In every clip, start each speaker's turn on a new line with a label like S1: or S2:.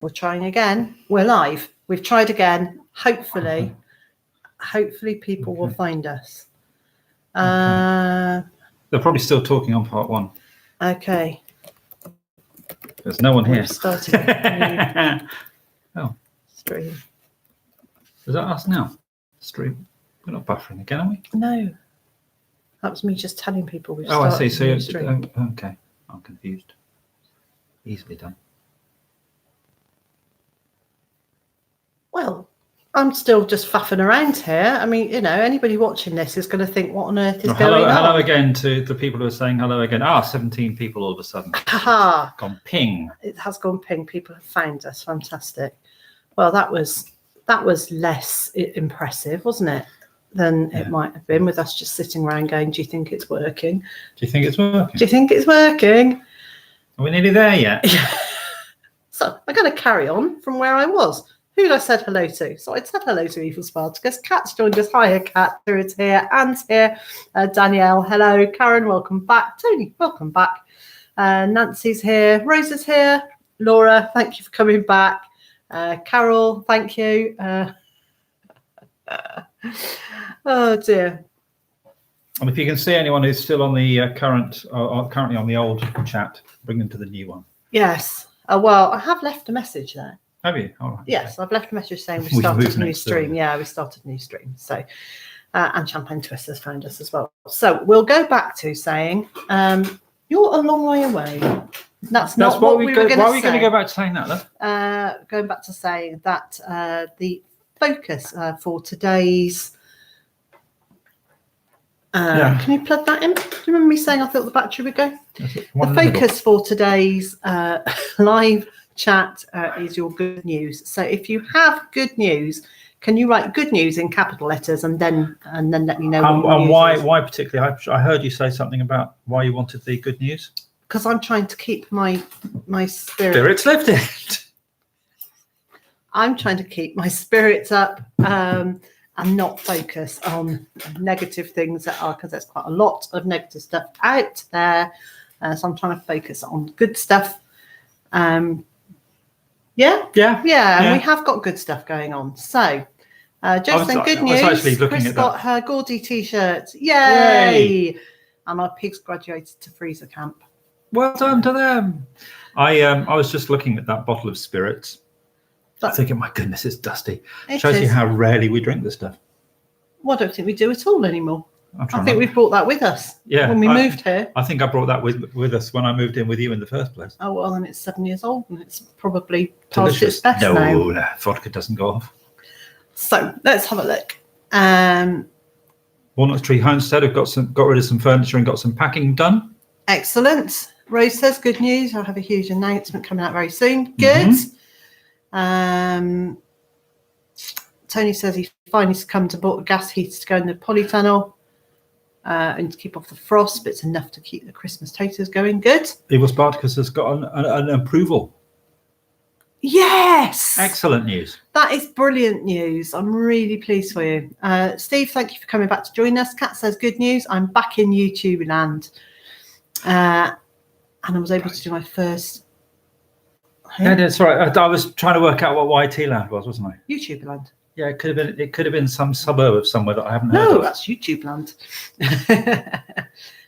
S1: We're trying again. We're live. We've tried again. Hopefully people will find us.
S2: They're probably still talking on part one.
S1: Okay.
S2: There's no one here.
S1: Starting stream.
S2: Is that us now? Stream. We're not buffering again, are we?
S1: No. That was me just telling people we've
S2: started.
S1: I see.
S2: So okay. I'm confused. Easily done.
S1: Well, I'm still just faffing around here. I mean, anybody watching this is going to think, what on earth is going on?
S2: Hello again to the people who are saying hello again. 17 people all of a sudden.
S1: Haha.
S2: Gone ping.
S1: It has gone ping. People have found us. Fantastic. Well, that was less impressive, wasn't it, than it might have been with us just sitting around going, do you think it's working?
S2: Do you think it's working?
S1: Do you think it's working?
S2: Are we nearly there yet?
S1: So I'm going to carry on from where I was. Who did I said hello to? So I said hello to Evil Spartacus. Kat's joined us. Hiya, Kat. Stuart's here. Anne's here. Danielle, hello. Karen, welcome back. Tony, welcome back. Nancy's here. Rosa's here. Laura, thank you for coming back. Carol, thank you. Oh, dear.
S2: And if you can see anyone who's still on the currently on the old chat, bring them to the new one.
S1: Yes. Well, I have left a message there.
S2: Have you? All right.
S1: Yes, I've left a message saying we started a new stream. Yeah, we started a new stream. So, and Champagne Twisters found us as well. So we'll go back to saying you're a long way away. That's not what we were going to say.
S2: Why are we going to go back to saying that, then?
S1: Going back to saying that the focus for today's... Can you plug that in? Do you remember me saying I thought the battery would go? The focus for today's live chat is your good news. So if you have good news, can you write good news in capital letters and then let me know
S2: and why particularly? I heard you say something about why you wanted the good news.
S1: Because I'm trying to keep my spirits
S2: lifted.
S1: I'm trying to keep my spirits up and not focus on negative things that are, because there's quite a lot of negative stuff out there. So I'm trying to focus on good stuff. And we have got good stuff going on. So Justin, good news. Chris got her Gordy t-shirt. Yay! And our pigs graduated to freezer camp.
S2: Well done to them. I was just looking at that bottle of spirits, thinking, my goodness, it's dusty. Shows you how rarely we drink this stuff.
S1: Well, I don't think we do at all anymore. I think we've brought that with us.
S2: Yeah,
S1: when we moved here.
S2: I think I brought that with us when I moved in with you in the first place.
S1: Oh well, then it's 7 years old and it's probably past its best now.
S2: No, vodka doesn't go off.
S1: So let's have a look.
S2: Walnut Tree Homestead have got rid of some furniture and got some packing done.
S1: Excellent. Rose says good news. I'll have a huge announcement coming out very soon. Good. Tony says he finally succumbed to bought a gas heater to go in the polytunnel and to keep off the frost, but it's enough to keep the Christmas taters going. Good.
S2: Evil Spartacus has got an approval.
S1: Yes.
S2: Excellent news.
S1: That is brilliant news. I'm really pleased for you. Steve, thank you for coming back to join us. Kat says good news. I'm back in YouTube land. And I was able to do my first...
S2: Yeah, that's right. I was trying to work out what YT land was, wasn't I?
S1: YouTube land.
S2: Yeah, it could have been some suburb of somewhere that I haven't heard of.
S1: No, that's YouTube land.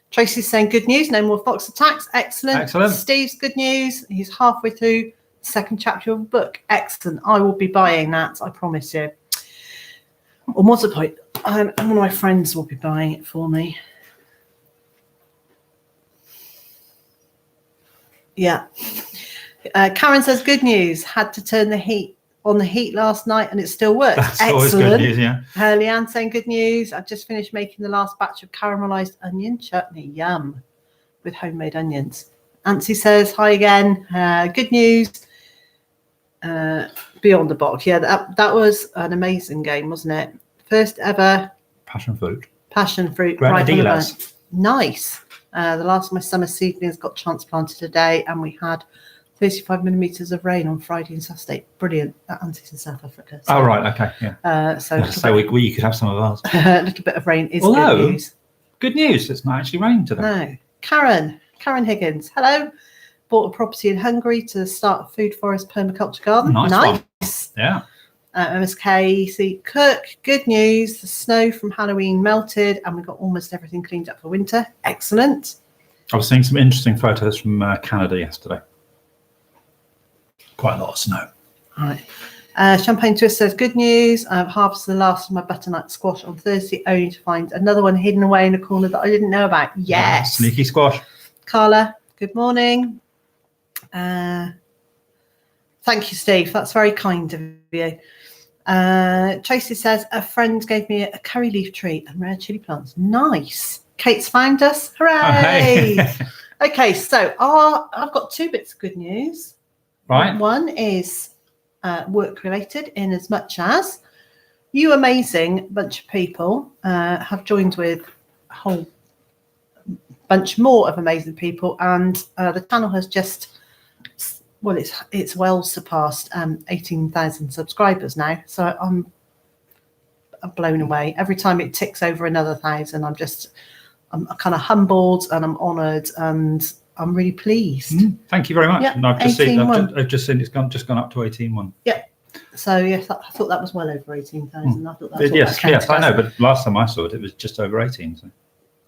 S1: Tracy's saying good news, no more fox attacks. Excellent. Steve's good news. He's halfway through the second chapter of the book. Excellent. I will be buying that, I promise you. Or what's the point? One of my friends will be buying it for me. Yeah. Karen says good news. Had to turn the heat last night and it still works.
S2: That's
S1: excellent.
S2: Always good news, yeah.
S1: Leanne saying good news. I've just finished making the last batch of caramelized onion chutney. Yum. With homemade onions. Nancy says hi again. Good news. Beyond the Box. Yeah, that was an amazing game, wasn't it? First ever
S2: passion fruit.
S1: Grenadillas. Nice. The last of my summer seedlings got transplanted today, and we had 35 millimeters of rain on Friday and Saturday. Brilliant. Auntie's in South Africa. So,
S2: okay, yeah. So you could have some of ours.
S1: A little bit of rain is good news.
S2: Good news. It's not actually raining today.
S1: No. Karen Higgins. Hello. bought a property in Hungary to start a food forest permaculture garden.
S2: Nice. Yeah.
S1: MSK Cook, good news. The snow from Halloween melted and we got almost everything cleaned up for winter. Excellent.
S2: I was seeing some interesting photos from Canada yesterday. Quite a lot of snow.
S1: All right. Champagne Twist says, good news. I've harvested the last of my butternut squash on Thursday, only to find another one hidden away in a corner that I didn't know about. Yes.
S2: Sneaky squash.
S1: Carla, good morning. Thank you, Steve. That's very kind of you. Tracy says, a friend gave me a curry leaf tree and rare chili plants. Nice. Kate's found us. Hooray.
S2: Oh, hey.
S1: Okay, so I've got two bits of good news.
S2: Right.
S1: One is work related, in as much as you amazing bunch of people have joined with a whole bunch more of amazing people, and the channel has just, well, it's well surpassed 18,000 subscribers now, so I'm blown away. Every time it ticks over another 1,000, I'm kind of humbled and I'm honoured and I'm really pleased.
S2: Thank you very much.
S1: Yeah,
S2: and I've just seen it's gone up to 18.1.
S1: Yeah. So yes, I thought that was well over 18,000. I thought that's what
S2: yes,
S1: that
S2: I know, but last time I saw it, it was just over 18. So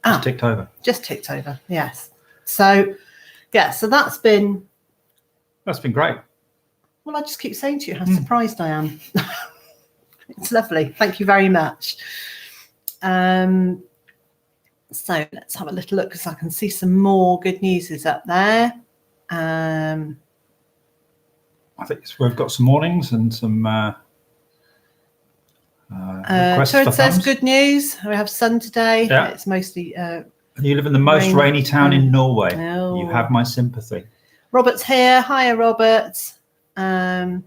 S2: just ticked over.
S1: Just ticked over. Yes. So yeah, so that's been
S2: great.
S1: Well, I just keep saying to you how surprised I am. It's lovely. Thank you very much. So let's have a little look because I can see some more good news is up there. I
S2: think we've got some mornings and some requests
S1: so
S2: for
S1: it says
S2: thumbs.
S1: good news. We have sun today.
S2: Yeah.
S1: It's mostly
S2: And you live in the most rainy town in Norway.
S1: Oh.
S2: You have my sympathy.
S1: Robert's here. Hiya, Robert. Let's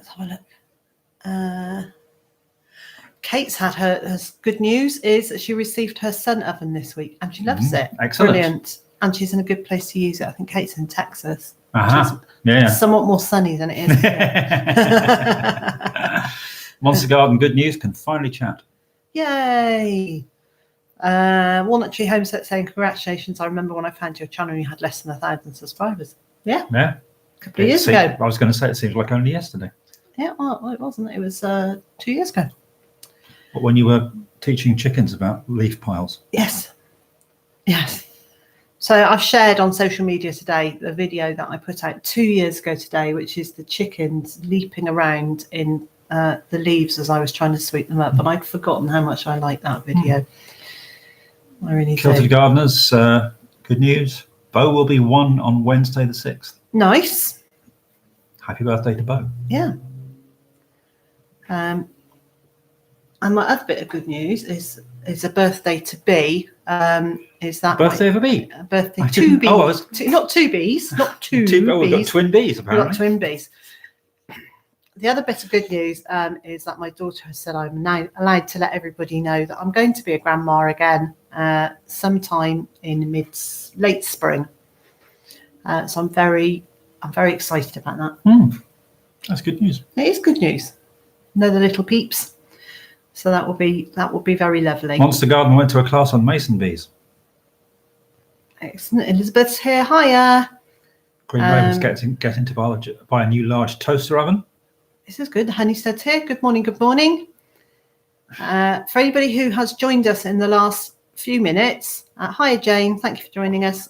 S1: have a look. Kate's had her good news is that she received her sun oven this week and she loves it.
S2: Excellent.
S1: Brilliant. And she's in a good place to use it. I think Kate's in Texas.
S2: Yeah.
S1: Somewhat more sunny than it is here.
S2: Monster Garden, good news, can finally chat.
S1: Yay. Walnut Tree Homestead saying, congratulations. I remember when I found your channel, you had less than 1,000 subscribers. Yeah.
S2: Yeah.
S1: A couple of years ago.
S2: I was going to say, it seems like only yesterday.
S1: Yeah, well, it wasn't. It was 2 years ago.
S2: But when you were teaching chickens about leaf piles.
S1: Yes. So I've shared on social media today the video that I put out 2 years ago today, which is the chickens leaping around in the leaves as I was trying to sweep them up. And I'd forgotten how much I liked that video. I really do.
S2: Kilted Gardeners, good news. Bo will be 1 on Wednesday the 6th.
S1: Nice.
S2: Happy birthday to Bo.
S1: Yeah. And my other bit of good news is a birthday to B. Is that
S2: birthday of a bee?
S1: Birthday to B.
S2: Oh,
S1: not two bees, not two bees.
S2: Oh, we've got twin bees apparently.
S1: We've got twin bees. The other bit of good news is that my daughter has said I'm now allowed to let everybody know that I'm going to be a grandma again sometime in late spring. So I'm very excited about that.
S2: That's good news.
S1: It is good news. Another little peeps. So that will be very lovely.
S2: Monster Garden went to a class on mason bees.
S1: Excellent. Elizabeth's here. Hiya.
S2: Green Ravens getting to buy a new large toaster oven.
S1: This is good. Honeystead's here. Good morning. Good morning. For anybody who has joined us in the last few minutes, hiya Jane. Thank you for joining us.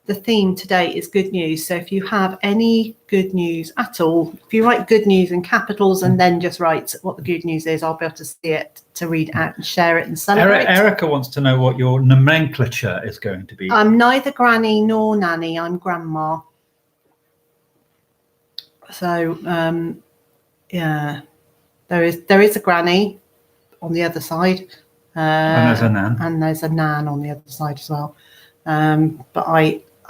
S1: The theme today is good news. So if you have any good news at all, if you write good news in capitals and then just write what the good news is, I'll be able to see it, to read it out and share it and celebrate.
S2: Erica wants to know what your nomenclature is going to be.
S1: I'm neither granny nor nanny. I'm grandma. So, yeah, there is a granny on the other side.
S2: And there's a nan.
S1: And there's a nan on the other side as well. But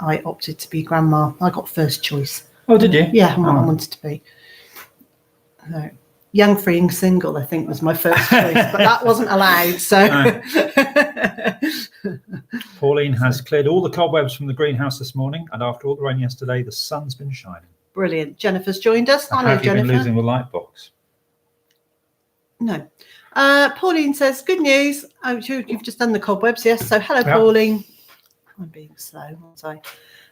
S1: I opted to be grandma. I got first choice.
S2: Oh, did you?
S1: Yeah, I wanted to be. So, young, free and single, I think, was my first choice, but that wasn't allowed. So,
S2: Pauline has cleared all the cobwebs from the greenhouse this morning, and after all the rain yesterday, the sun's been shining.
S1: Brilliant. Jennifer's joined us. Hello,
S2: have you
S1: Jennifer.
S2: been losing the light box?
S1: No. Pauline says, good news. Oh, you've just done the cobwebs, yes. So, hello, Pauline. I'm being slow. So,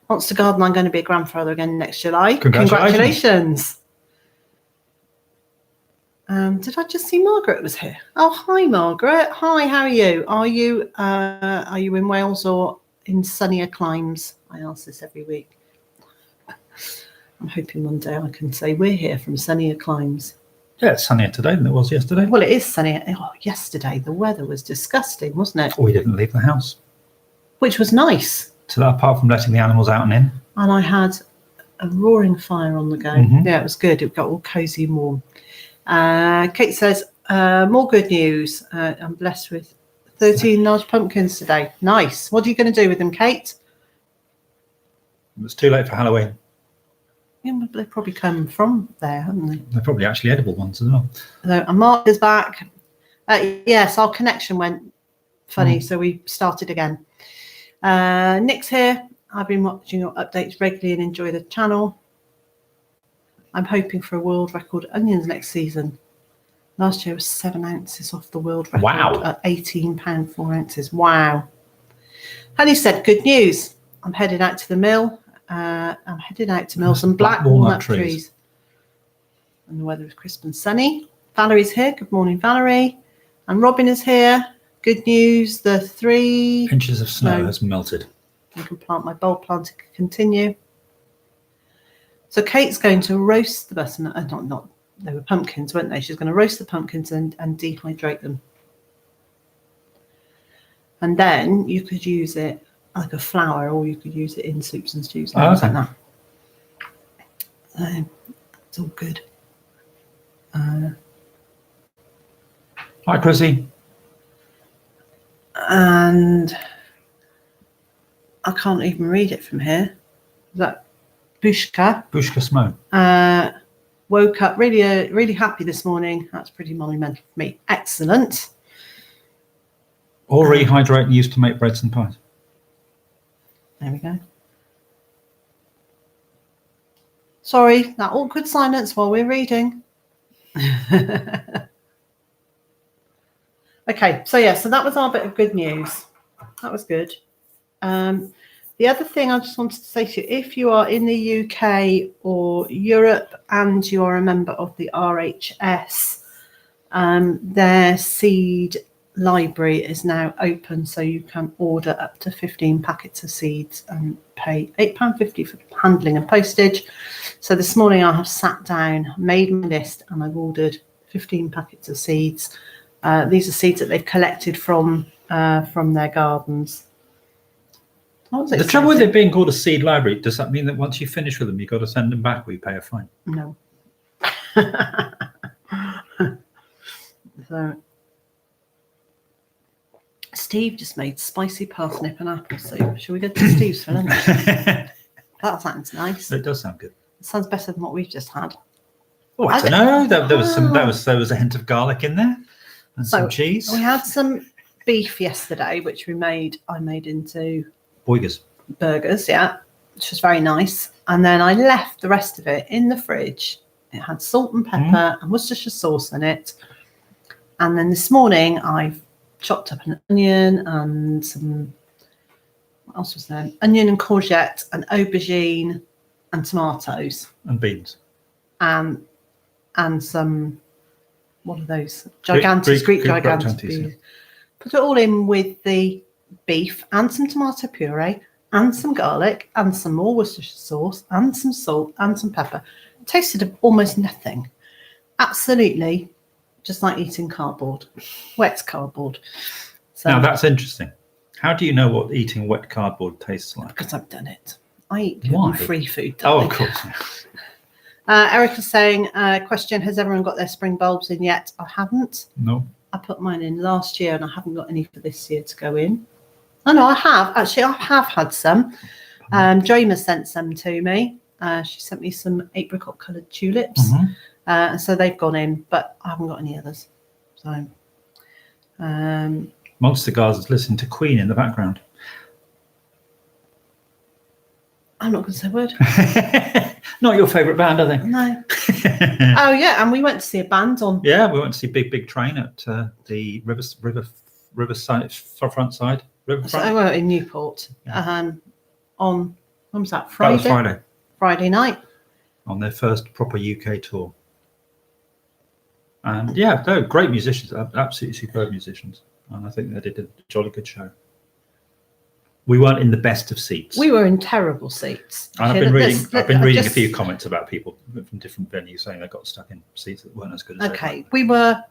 S1: wants to garden. I'm going to be a grandfather again next July.
S2: Congratulations.
S1: Did I just see Margaret was here? Oh, hi, Margaret. Hi, how are you? Are you in Wales or in sunnier climes? I ask this every week. I'm hoping one day I can say we're here from sunnier climes.
S2: Yeah, it's sunnier today than it was yesterday.
S1: Well, it is sunnier. Oh, yesterday the weather was disgusting, wasn't it?
S2: We didn't leave the house.
S1: Which was nice.
S2: So apart from letting the animals out and in.
S1: And I had a roaring fire on the go.
S2: Mm-hmm.
S1: Yeah, it was good. It got all cosy and warm. Kate says, more good news. I'm blessed with 13 large pumpkins today. Nice. What are you going to do with them, Kate?
S2: It's too late for Halloween.
S1: Yeah, they probably come from there, haven't they?
S2: They're probably actually edible ones as well.
S1: And Mark is back. Yes, our connection went funny, so we started again. Nick's here. I've been watching your updates regularly and enjoy the channel. I'm hoping for a world record onions next season. Last year was 7 ounces off the world record.
S2: Wow.
S1: At £18 4 ounces. Wow. Honey said, good news. I'm heading out to the mill. I'm heading out to mill some black walnut trees. And the weather is crisp and sunny. Valerie's here. Good morning, Valerie. And Robin is here. Good news. The 3
S2: inches of snow has melted.
S1: I can plant my bulb planting to continue. So Kate's going to roast the butternut. Not they were pumpkins, weren't they? She's going to roast the pumpkins and dehydrate them. And then you could use it like a flour, or you could use it in soups and stews. Like that. It's all good.
S2: Hi, Chrissy.
S1: And I can't even read it from here. Is that Bushka?
S2: Bushka Smo.
S1: Woke up really happy this morning. That's pretty monumental for me. Excellent.
S2: Or rehydrate and used to make breads and pies.
S1: There we go. Sorry, that awkward silence while we're reading. Okay, so that was our bit of good news. That was good. The other thing I just wanted to say to you, if you are in the UK or Europe and you are a member of the RHS, their seed library is now open, so you can order up to 15 packets of seeds and pay £8.50 for handling and postage. So this morning I have sat down, made my list, and I've ordered 15 packets of seeds. These are seeds that they've collected from their gardens.
S2: The trouble with it being called a seed library, does that mean that once you finish with them, you've got to send them back or you pay a fine?
S1: No. So Steve just made spicy parsnip and apple soup. Shall we go to Steve's for lunch? That sounds nice.
S2: It does sound good.
S1: It sounds better than what we've just had.
S2: Oh, I don't know. There was a hint of garlic in there and some cheese.
S1: We had some beef yesterday, which I made into burgers, which was very nice. And then I left the rest of it in the fridge. It had salt and pepper and Worcestershire sauce in it. And then this morning I've chopped up an onion and some, what else was there? Onion and courgette and aubergine and tomatoes.
S2: And beans.
S1: And some, what are those? Greek gigantes.
S2: Yeah.
S1: Put it all in with the beef and some tomato puree and some garlic and some more Worcestershire sauce and some salt and some pepper. It tasted of almost nothing. Absolutely just like eating cardboard, wet cardboard. So,
S2: now that's interesting. How do you know what eating wet cardboard tastes like?
S1: Because I've done it. I eat gluten-free food.
S2: Oh, of course.
S1: Erica's saying, question, has everyone got their spring bulbs in yet? I haven't.
S2: No.
S1: I put mine in last year and I haven't got any for this year to go in. Oh, no, I have. Actually, I have had some. Joima sent some to me. She sent me some apricot-coloured tulips. So they've gone in, but I haven't got any others. So,
S2: Monster Guards is listening to Queen in the background.
S1: I'm not going to say a word.
S2: Not your favourite band, are they?
S1: No. Oh, yeah, and we went to see a band on.
S2: Yeah, we went to see Big Train at the Riverside, front side, River
S1: So,
S2: Front?
S1: well, in Newport.
S2: Yeah.
S1: On when was that?
S2: That
S1: Friday.
S2: was Friday.
S1: Friday night.
S2: On their first proper UK tour. And yeah, they're great musicians, absolutely superb musicians. And I think they did a jolly good show. We weren't in the best of seats.
S1: We were in terrible seats.
S2: And I've been reading a few comments about people from different venues saying they got stuck in seats that weren't as good as
S1: Okay, we were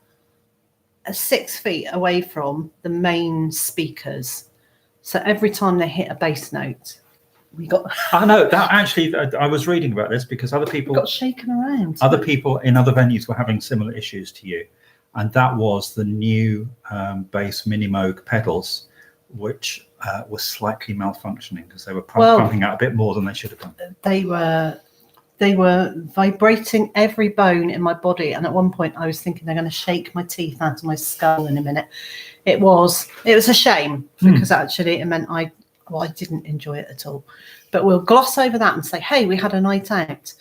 S1: 6 feet away from the main speakers. So every time they hit a bass note, we got...
S2: I know that actually, I was reading about this because other people
S1: got shaken around.
S2: Other people in other venues were having similar issues to you. And that was the new bass Mini Moog pedals, which were slightly malfunctioning because they were pumping out a bit more than they should have done.
S1: They were vibrating every bone in my body, and at one point I was thinking they're going to shake my teeth out of my skull in a minute. It was a shame because actually it meant I didn't enjoy it at all. But we'll gloss over that and say, hey, we had a night out.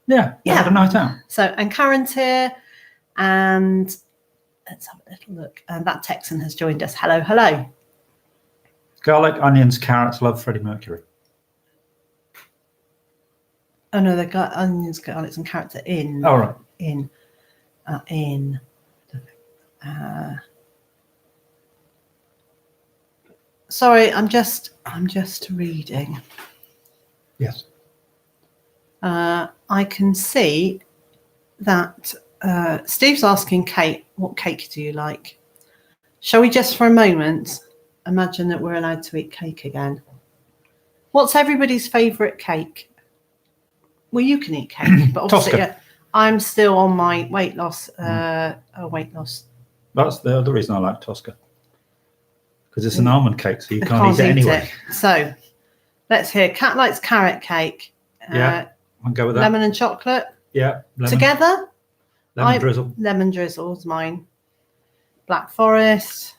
S2: Yeah, we had a night out.
S1: So, and Karen's here, and let's have a little look. And that Texan has joined us. Hello, hello.
S2: Garlic, onions, carrots, love Freddie Mercury.
S1: Oh no, they got onions, garlics, and carrots are in.
S2: Oh right.
S1: In. Sorry, I'm just reading.
S2: Yes.
S1: I can see that Steve's asking Kate, what cake do you like? Shall we just for a moment imagine that we're allowed to eat cake again? What's everybody's favourite cake? Well, you can eat cake, but obviously I'm still on my weight loss. Weight loss.
S2: That's the other reason I like Tosca. Because it's an almond cake, so you can't eat it anyway.
S1: So let's hear. Cat likes carrot cake.
S2: Yeah, I'll go with that.
S1: Lemon and chocolate.
S2: Yeah.
S1: Together?
S2: Lemon drizzle.
S1: Lemon drizzle is mine. Black Forest.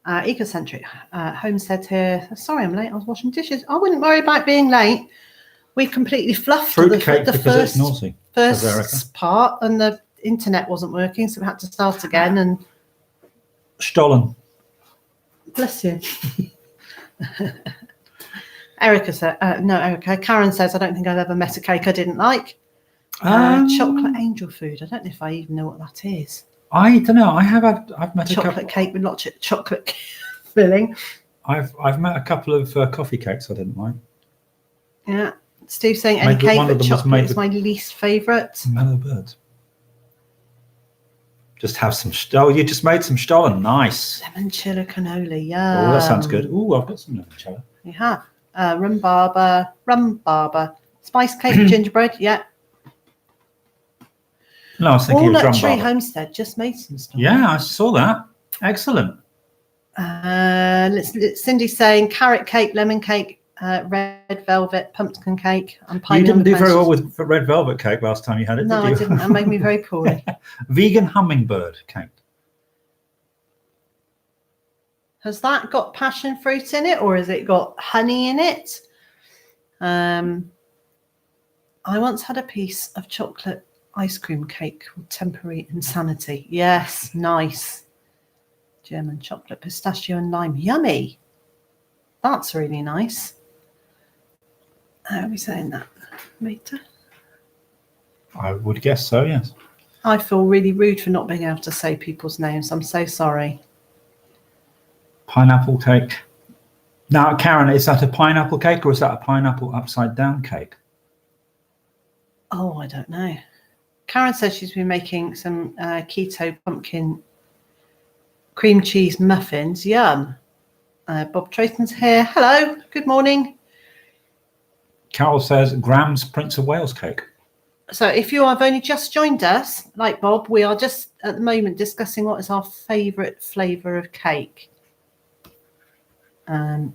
S1: Ecocentric. Homestead here. Sorry, I'm late. I was washing dishes. I wouldn't worry about being late. We completely fluffed
S2: fruit cake because it's naughty.
S1: First part, and the internet wasn't working, so we had to start again. And
S2: Stollen.
S1: Bless you. Erica said, no, Erica. Karen says, I don't think I've ever met a cake I didn't like. Chocolate angel food. I don't know if I even know what that is.
S2: I don't know. I've met
S1: chocolate cake with lots of chocolate filling.
S2: I've met a couple of coffee cakes I didn't like.
S1: Yeah. Steve's saying any cake with chocolate is my least favourite.
S2: Mellow birds. Just have some. Oh, you just made some stollen. Nice.
S1: Lemoncello cannoli. Yeah.
S2: Oh, that sounds good. Oh, I've got some lemoncello.
S1: You have rum barber, spice cake, gingerbread. Yeah.
S2: No, I was thinking
S1: Walnut
S2: of drum
S1: Tree
S2: barber.
S1: Homestead just made some stuff.
S2: Yeah, I saw that. Excellent.
S1: Cindy's saying carrot cake, lemon cake, red velvet, pumpkin cake, and pie.
S2: You didn't do very well with red velvet cake last time you had it,
S1: no,
S2: did you?
S1: I didn't. That made me very poorly.
S2: Vegan hummingbird cake.
S1: Has that got passion fruit in it, or has it got honey in it? I once had a piece of chocolate ice cream cake called Temporary Insanity. Yes, nice. German chocolate, pistachio and lime. Yummy. That's really nice. How are we saying that later?
S2: I would guess so, yes.
S1: I feel really rude for not being able to say people's names. I'm so sorry.
S2: Pineapple cake. Now, Karen, is that a pineapple cake or is that a pineapple upside down cake?
S1: Oh, I don't know. Karen says she's been making some keto pumpkin cream cheese muffins. Yum. Bob Trayton's here. Hello. Good morning.
S2: Carol says Graham's Prince of Wales cake.
S1: So if you have only just joined us, like Bob, we are just at the moment discussing what is our favourite flavour of cake. Hang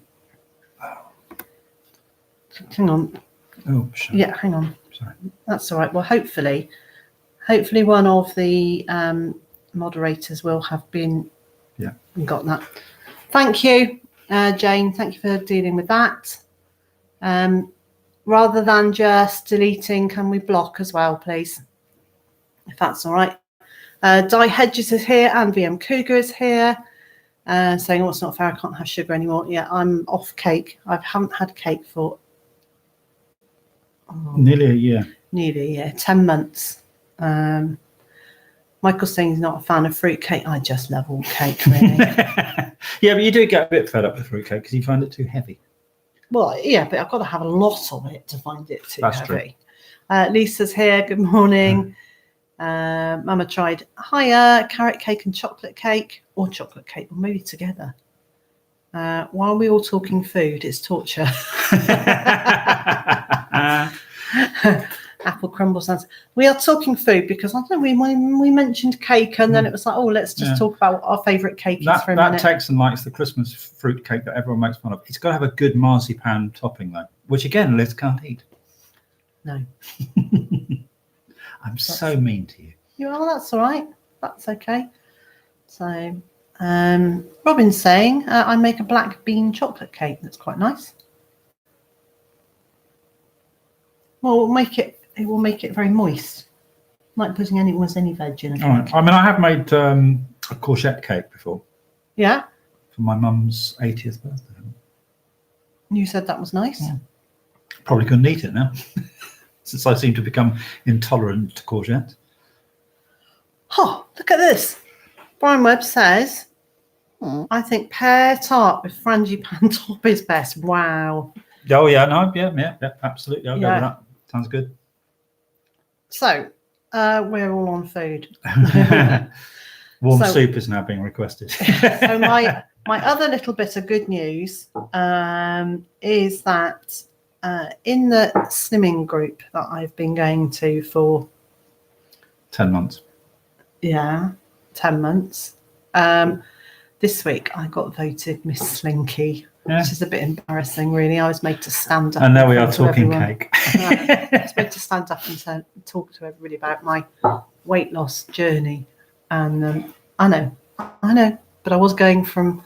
S1: on.
S2: Oh, sure.
S1: Yeah, hang on.
S2: Sorry.
S1: That's all right. Well, hopefully one of the moderators will have been got that. Thank you, Jane. Thank you for dealing with that. Rather than just deleting, can we block as well, please? If that's all right. Di Hedges is here and VM Cougar is here. saying, "Oh, it's not fair. I can't have sugar anymore." Yeah, I'm off cake. I haven't had cake for
S2: nearly a year.
S1: Nearly a year, 10 months. Michael's saying he's not a fan of fruit cake. I just love all cake, really.
S2: Yeah, but you do get a bit fed up with fruit cake because you find it too heavy.
S1: Well, yeah, but I've got to have a lot of it to find it too
S2: That's
S1: heavy. Lisa's here. Good morning. Mama tried carrot cake and chocolate cake, or chocolate cake, or maybe together. While we're all talking food, it's torture. Apple crumble sounds. We are talking food because I don't know, we mentioned cake and then it was like, oh, let's just talk about what our favourite cake is for a minute.
S2: That Texan likes the Christmas fruit cake that everyone makes fun of. It's got to have a good marzipan topping though, which again Liz can't eat.
S1: No.
S2: I'm so mean to you.
S1: That's all right. That's okay. So Robin's saying I make a black bean chocolate cake. That's quite nice. Well, it will make it very moist. Like putting any veg in a cake.
S2: All right. I mean, I have made a courgette cake before.
S1: Yeah.
S2: For my mum's 80th birthday.
S1: You said that was nice.
S2: Yeah. Probably couldn't eat it now, since I seem to become intolerant to courgette.
S1: Oh, look at this. Brian Webb says, I think pear tart with frangipane top is best. Wow.
S2: Oh, yeah, no, yeah, absolutely. I'll go with that. Sounds good.
S1: So, we're all on food.
S2: Warm soup is now being requested.
S1: So my other little bit of good news is that in the slimming group that I've been going to for
S2: 10 months.
S1: Yeah, 10 months. This week I got voted Miss Slinky, which is a bit embarrassing, really. I was made to stand up.
S2: And there we are talking cake.
S1: I was made to stand up and talk to everybody about my weight loss journey. And I know, but I was going from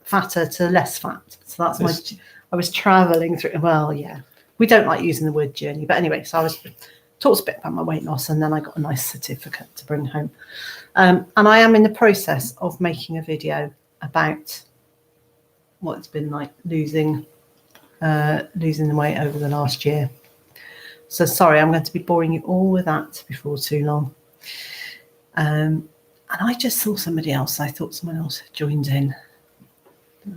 S1: fatter to less fat. So that's I was travelling through. Well, yeah, we don't like using the word journey, but anyway, so I was talked a bit about my weight loss, and then I got a nice certificate to bring home. And I am in the process of making a video about what it's been like losing the weight over the last year. So sorry, I'm going to be boring you all with that before too long. And I just saw somebody else. I thought someone else had joined in.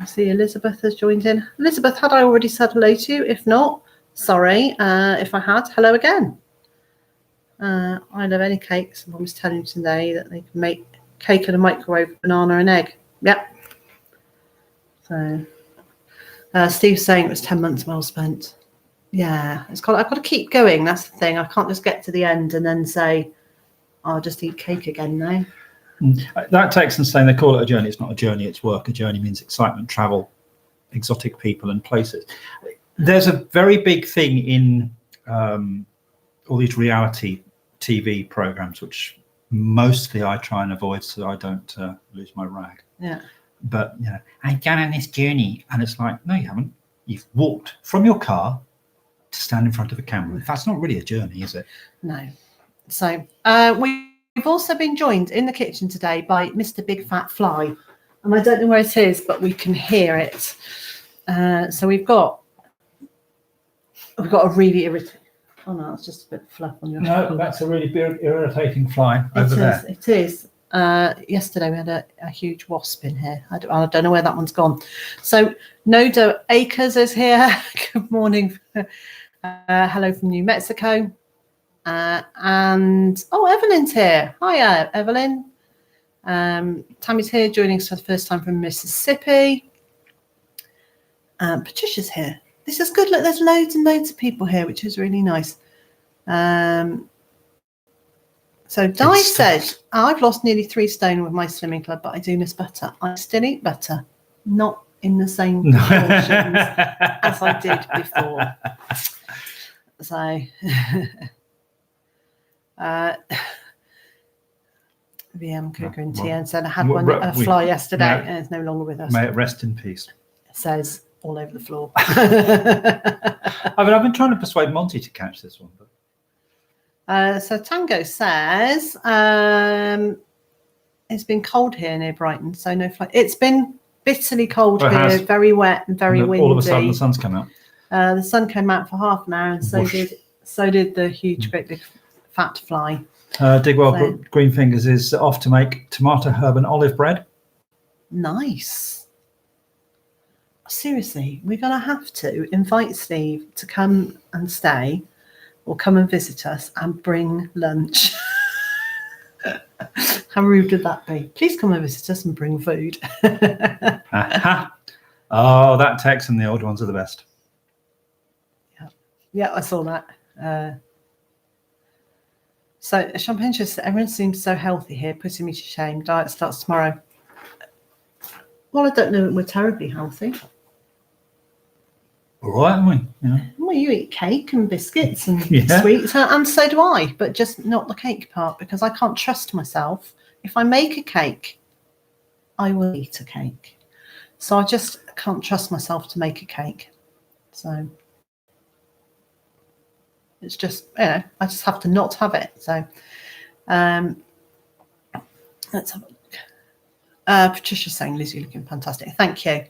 S1: I see Elizabeth has joined in. Elizabeth, had I already said hello to you? If not, sorry. If I had, hello again. I love any cake. Someone was telling me today that they can make cake in a microwave, banana and egg. Yep. So Steve's saying it was 10 months well spent. Yeah, I've got to keep going. That's the thing. I can't just get to the end and then say, I'll just eat cake again now.
S2: That text and saying they call it a journey. It's not a journey, it's work. A journey means excitement, travel, exotic people and places. There's a very big thing in all these reality TV programs, which mostly I try and avoid so I don't lose my rag.
S1: Yeah.
S2: But, I've gone on this journey. And it's like, no, you haven't. You've walked from your car to stand in front of a camera. That's not really a journey, is it?
S1: No. So we've also been joined in the kitchen today by Mr. Big Fat Fly. And I don't know where it is, but we can hear it. So we've got a really irritating... Oh, no, it's just a bit of fluff on your...
S2: No, that's a really irritating fly over there.
S1: It is. Yesterday we had a huge wasp in here. I don't know where that one's gone. So Noda Acres is here. Good morning. Hello from New Mexico. And Evelyn's here. Hiya, Evelyn. Tammy's here joining us for the first time from Mississippi. Patricia's here. This is good. Look, there's loads and loads of people here, which is really nice. So Di said, I've lost nearly 3 stone with my slimming club, but I do miss butter. I still eat butter, not in the same proportions as I did before. So, VM Cougar and TN said, I had a fly yesterday and it's no longer with us.
S2: May it rest in peace.
S1: It says all over the floor.
S2: I've been trying to persuade Monty to catch this one, but...
S1: So Tango says, it's been cold here near Brighton, so no flight. It's been bitterly cold
S2: Well, it
S1: here,
S2: has.
S1: very wet and very windy.
S2: All of a sudden, the sun's come out.
S1: The sun came out for half an hour, and
S2: Whoosh.
S1: so did the huge, great big fat fly.
S2: Digwell
S1: So-
S2: Greenfingers is off to make tomato, herb, and olive bread.
S1: Nice. Seriously, we're going to have to invite Steve to come and stay or come and visit us and bring lunch. How rude would that be? Please come and visit us and bring food.
S2: Aha. Oh, that text and the old ones are the best.
S1: Yeah, I saw that. So Champagne says, everyone seems so healthy here, putting me to shame. Diet starts tomorrow. Well, I don't know that we're terribly healthy.
S2: All right, aren't we? Yeah.
S1: Well, you eat cake and biscuits and
S2: Yeah.
S1: sweets, and so do I, but just not the cake part, because I can't trust myself. If I make a cake, I will eat a cake. So I just can't trust myself to make a cake. So it's just, I just have to not have it. So let's have a look. Patricia's saying, Liz, you're looking fantastic. Thank you.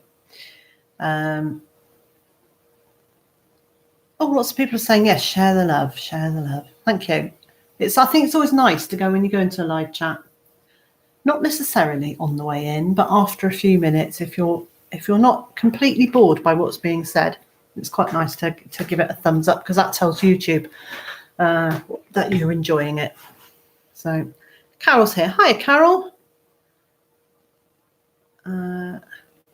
S1: Lots of people are saying, yes, share the love, share the love. Thank you. I think it's always nice to go when you go into a live chat, not necessarily on the way in, but after a few minutes, if you're not completely bored by what's being said, it's quite nice to give it a thumbs up, because that tells YouTube that you're enjoying it. So Carol's here. Hi, Carol.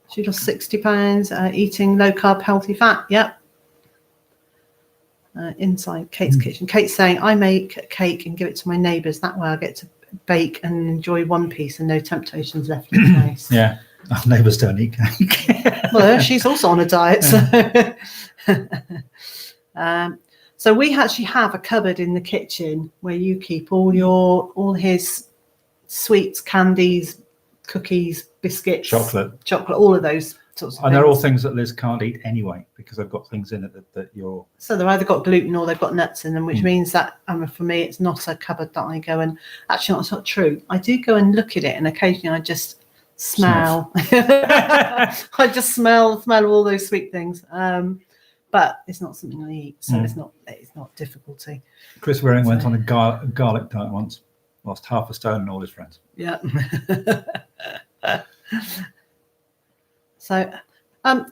S1: She lost 60 pounds eating low carb, healthy fat. Yep. Inside Kate's kitchen. Kate's saying, I make a cake and give it to my neighbours. That way I get to bake and enjoy one piece and no temptations left in the house.
S2: Yeah, our neighbours don't eat cake.
S1: Well, she's also on a diet. So we actually have a cupboard in the kitchen where you keep all his sweets, candies, cookies, biscuits, chocolate, all of those sorts of things.
S2: And they're all things that Liz can't eat anyway, because I've got things in it that you're...
S1: So they've either got gluten or they've got nuts in them, which means that for me, it's not a cupboard that I go and... Actually, that's not true. I do go and look at it, and occasionally I just smell. I just smell all those sweet things. But it's not something I eat, so it's not difficulty.
S2: Chris Waring went on a garlic diet once, lost half a stone and all his friends.
S1: Yeah. So,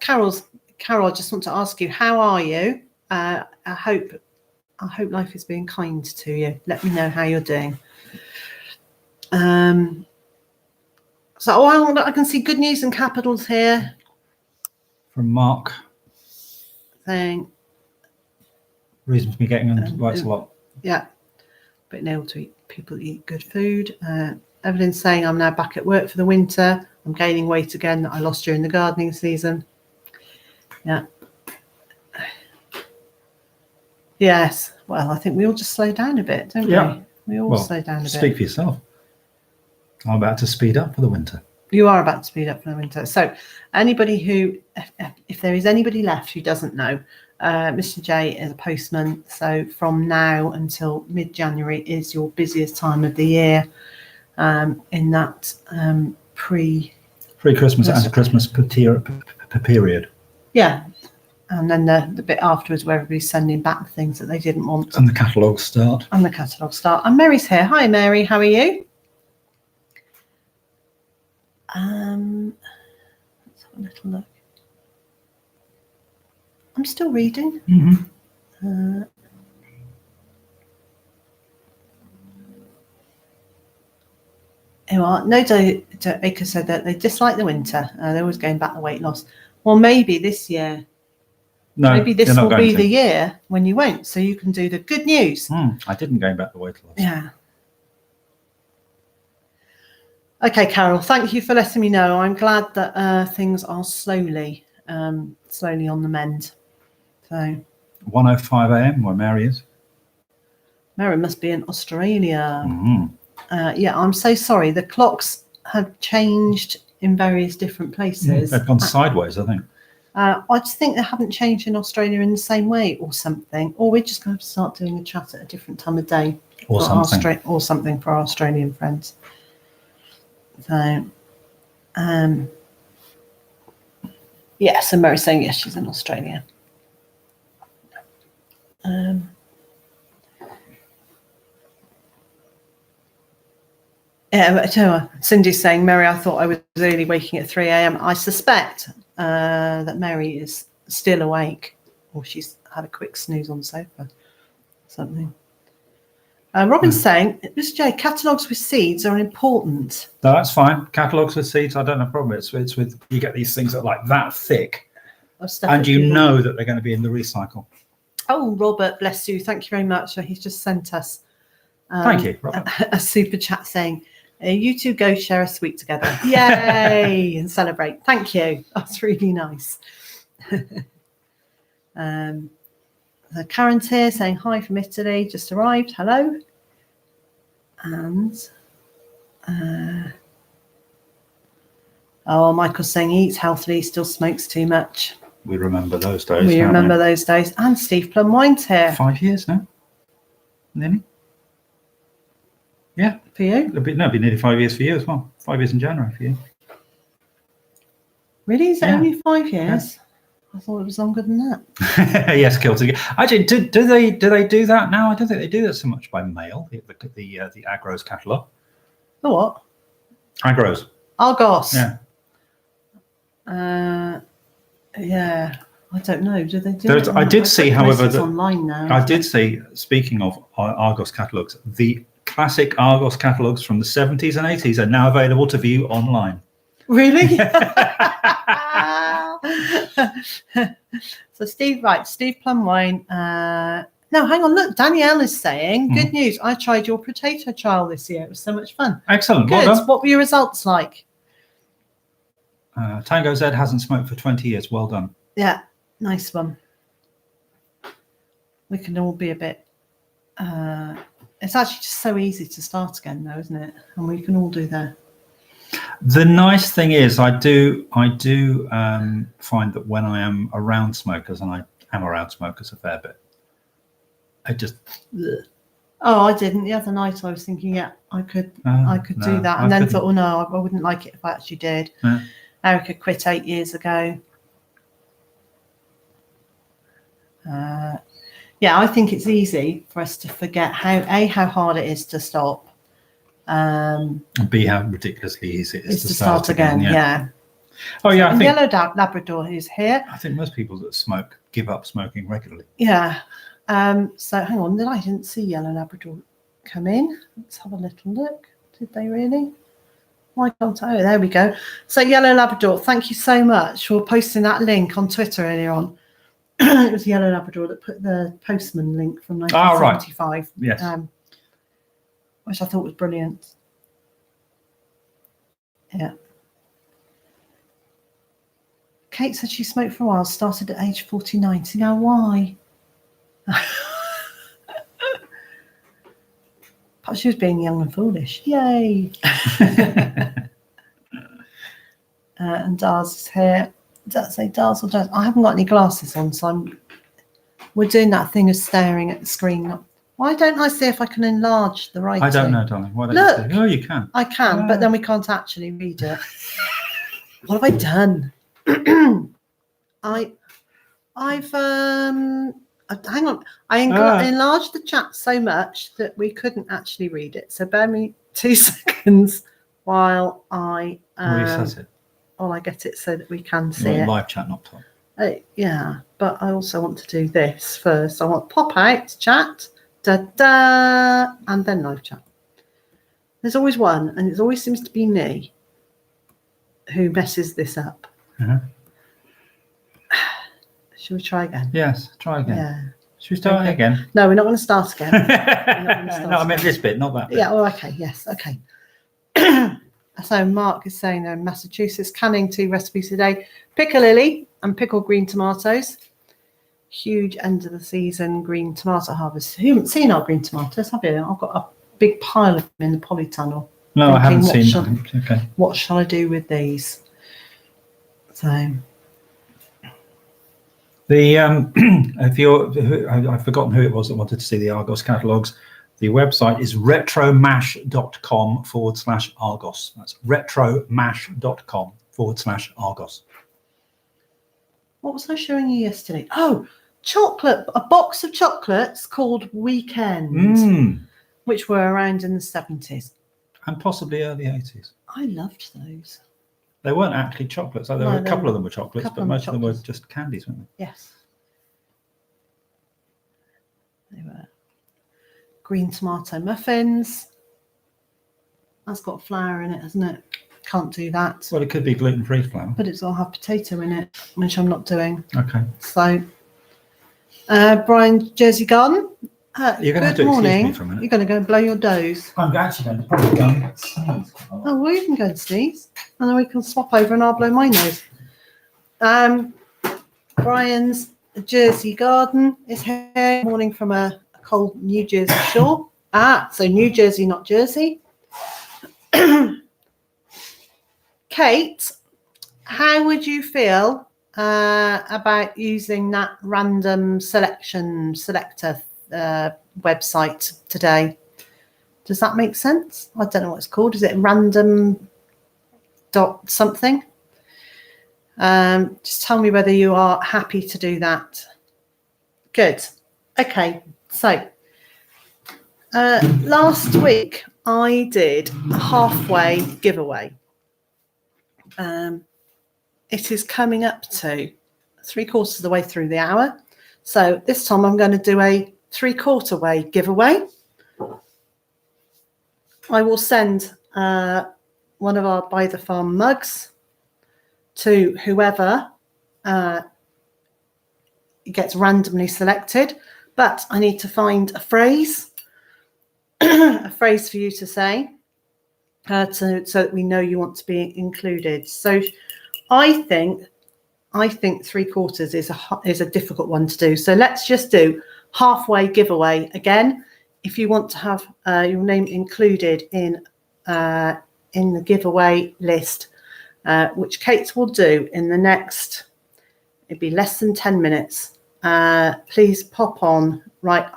S1: Carol, I just want to ask you, how are you? I hope life is being kind to you. Let me know how you're doing. So, I can see good news and capitals here.
S2: From Mark.
S1: Saying
S2: Reason for me getting on writes a lot.
S1: Yeah. But able to eat good food. Evelyn's saying, I'm now back at work for the winter. I'm gaining weight again that I lost during the gardening season. Yeah. Yes. Well, I think we all just slow down a bit, don't we? We all slow down a bit.
S2: Speak for yourself. I'm about to speed up for the winter.
S1: You are about to speed up for the winter. So anybody who, if there is anybody left who doesn't know, Mr. J is a postman. So from now until mid-January is your busiest time of the year, in that
S2: pre-Christmas and Christmas period.
S1: Yeah. And then the bit afterwards where everybody's sending back things that they didn't want.
S2: And the catalogues start.
S1: And Mary's here. Hi, Mary. How are you? Let's have a little look. I'm still reading.
S2: Mm-hmm.
S1: No doubt Baker said that they dislike the winter. They're always going back the weight loss. Well, maybe this year.
S2: No,
S1: maybe this will be
S2: to.
S1: the year when you won't. So you can do the good news.
S2: I didn't go back the weight loss.
S1: Yeah. Okay, Carol, thank you for letting me know. I'm glad that things are slowly on the mend. So
S2: 1:05 a.m. where Mary is.
S1: Mary must be in Australia.
S2: Mm-hmm.
S1: Yeah, I'm so sorry. The clocks have changed in various different places.
S2: They've gone sideways, I think.
S1: I just think they haven't changed in Australia in the same way or something. Or we're just going to start doing a chat at a different time of day.
S2: Or something.
S1: Or something for our Australian friends. So, yes, and Mary's saying yes, she's in Australia. Yeah, but Cindy's saying, Mary, I thought I was early waking at 3 a.m. I suspect that Mary is still awake, or she's had a quick snooze on the sofa. Something. Robin's saying, Mr. J, catalogues with seeds are important.
S2: No, that's fine. Catalogues with seeds, I don't have a problem. It's with you get these things that are like that thick, and you know that they're going to be in the recycle.
S1: Oh, Robert, bless you. Thank you very much. So he's just sent us
S2: thank you, Robert.
S1: a super chat saying, you two go share a sweet together. Yay! And celebrate. Thank you. That's really nice. Karen's here saying hi from Italy. Just arrived. Hello. And Michael's saying he eats healthily, still smokes too much.
S2: We remember those days.
S1: We remember those days. And Steve Plumwine's here.
S2: 5 years now. Nearly. Yeah.
S1: For you?
S2: It'll be nearly 5 years for you as well. 5 years in January for you.
S1: Really? Is it only 5 years? Yeah. I thought it was longer than that.
S2: Yes, Kilter. Actually, do they do that now? I don't think they do that so much by mail. The Agros catalogue.
S1: The what?
S2: Agros.
S1: Argos.
S2: Yeah.
S1: Yeah. I don't know. Do they do it?
S2: I did see, however, that
S1: online now.
S2: I did see. Speaking of Argos catalogues, the classic Argos catalogues from the 70s and 80s are now available to view online.
S1: Really? So Steve Plumwine. No, hang on. Look, Danielle is saying, good news. I tried your potato trial this year. It was so much fun.
S2: Excellent.
S1: Good.
S2: Well done.
S1: What were your results like?
S2: Tango Z hasn't smoked for 20 years. Well done.
S1: Yeah, nice one. We can all be a bit. It's actually just so easy to start again, though, isn't it? And we can all do that.
S2: The nice thing is, I do find that when I am around smokers, and I am around smokers a fair bit, I just.
S1: Oh, I didn't. The other night I was thinking, yeah, I could do that, and then thought, oh no, I wouldn't like it if I actually did.
S2: Yeah.
S1: Erica quit 8 years ago. Yeah, I think it's easy for us to forget how hard it is to stop.
S2: And B, how ridiculously easy it is to
S1: start again. Yeah.
S2: Oh yeah, I think
S1: Yellow Labrador who's here.
S2: I think most people that smoke give up smoking regularly.
S1: Yeah. So hang on, I didn't see Yellow Labrador come in. Let's have a little look. Did they really? Why can't I? Oh, there we go. So Yellow Labrador, thank you so much for posting that link on Twitter earlier on. It was Yellow Labrador that put the Postman link from 1975.
S2: Oh, right. Yes.
S1: Which I thought was brilliant. Yeah. Kate said she smoked for a while, started at age 49. So now why? Perhaps she was being young and foolish. Yay. And Dars is here. Does that say Dars or Dars? I haven't got any glasses on, so we're doing that thing of staring at the screen. Why don't I see if I can enlarge the writing?
S2: I don't know, darling. Why don't
S1: Look,
S2: you see? Oh, you can.
S1: I can, but then we can't actually read it. What have I done? I've hang on. I enlarged the chat so much that we couldn't actually read it. So bear me 2 seconds while I
S2: reset it.
S1: While I get it so that we can see it.
S2: Live chat, not top.
S1: Yeah, but I also want to do this first. I want pop out chat, and then live chat. There's always one, and it always seems to be me who messes this up.
S2: Uh-huh.
S1: Shall we try again?
S2: Yes, try again.
S1: Yeah.
S2: Should we start again?
S1: No, we're not going to start again.
S2: No, I meant this bit, not that bit.
S1: Yeah, oh, okay, yes, okay. So Mark is saying they're in Massachusetts, canning 2 recipes a day, piccalilli and pickled green tomatoes. Huge end of the season green tomato harvest. You haven't seen our green tomatoes, have you? I've got a big pile of them in the polytunnel.
S2: No, I haven't seen them. Okay.
S1: What shall I do with these? So
S2: the I've forgotten who it was that wanted to see the Argos catalogues. The website is retromash.com/Argos. That's retromash.com/Argos.
S1: What was I showing you yesterday? Oh, chocolate, a box of chocolates called Weekend, which were around in the 70s.
S2: And possibly early 80s.
S1: I loved those.
S2: They weren't actually chocolates. There were a couple of them were chocolates, but most of them were just candies, weren't they?
S1: Yes. They were green tomato muffins. That's got flour in it, hasn't it? Can't do that.
S2: Well, it could be gluten-free flour.
S1: But it's got to have potato in it, which I'm not doing.
S2: Okay.
S1: So, Brian, Jersey Garden.
S2: You're going to have to excuse me for a minute.
S1: You're going to go and blow your doze.
S2: I'm actually going to probably go and sneeze.
S1: Oh, well, you can go and sneeze. And then we can swap over and I'll blow my nose. Brian's Jersey Garden is here morning from a cold New Jersey shore. So New Jersey, not Jersey. Kate, how would you feel about using that random selector website today? Does that make sense? I don't know what it's called. Is it random dot something? Just tell me whether you are happy to do that. Good. Okay. So last week I did a halfway giveaway. It is coming up to 3/4 of the way through the hour. So this time I'm going to do a 3/4 way giveaway. I will send one of our Byther Farm mugs to whoever gets randomly selected, but I need to find a phrase, a phrase for you to say, so that we know you want to be included. So I think 3/4 is a difficult one to do. So let's just do halfway giveaway again. If you want to have your name included in the giveaway list, which Kate will do in the next, it'd be less than 10 minutes. Please pop on. Right,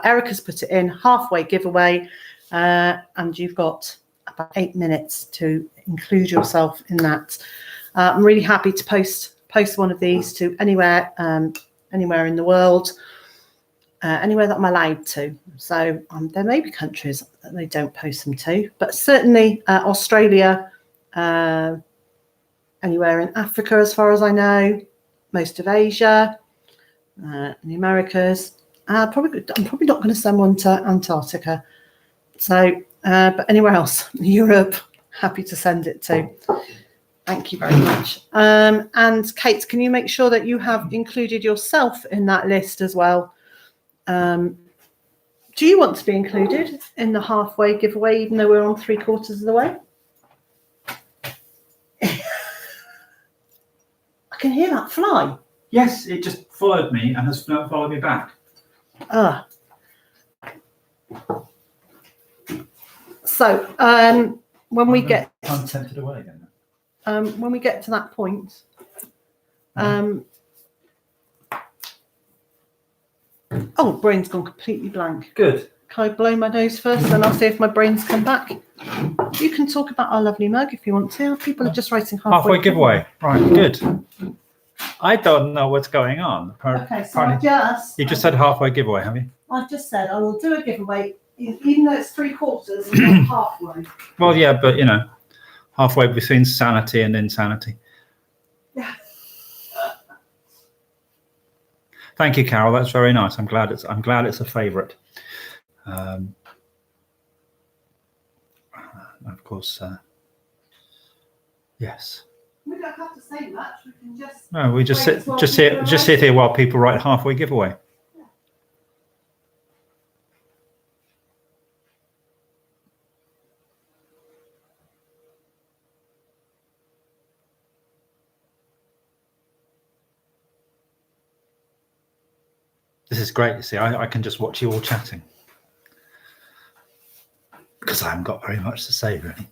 S1: Erica's put it in, halfway giveaway, and you've got about 8 minutes to include yourself in that. I'm really happy to post one of these to anywhere in the world, anywhere that I'm allowed to. So there may be countries that they don't post them to, but certainly Australia, anywhere in Africa, as far as I know, most of Asia, the Americas. I'm probably not going to send one to Antarctica. So, but anywhere else, Europe, happy to send it to. Thank you very much. And Kate, can you make sure that you have included yourself in that list as well? Do you want to be included in the halfway giveaway, even though we're on 3/4 of the way? I can hear that fly.
S2: Yes, it just followed me and has followed me back.
S1: So when we get,
S2: I'm tempted away again.
S1: when we get to that point, oh, brain's gone completely blank.
S2: Good.
S1: Can I blow my nose first, and I'll see if my brain's come back? You can talk about our lovely mug if you want to. People are just writing halfway
S2: giveaway. Right, good. I don't know what's going on.
S1: Okay, so
S2: you just said halfway giveaway, have you?
S1: I've just said I will do a giveaway, even though it's 3/4, it's not halfway.
S2: Well, yeah, but you know, halfway between sanity and insanity.
S1: Yeah.
S2: Thank you, Carol. That's very nice. I'm glad it's a favourite. Of course, yes.
S1: We don't have to say much. We can just.
S2: No, we just sit here while people write halfway giveaway.
S1: Yeah.
S2: This is great. You see, I can just watch you all chatting because I haven't got very much to say, really.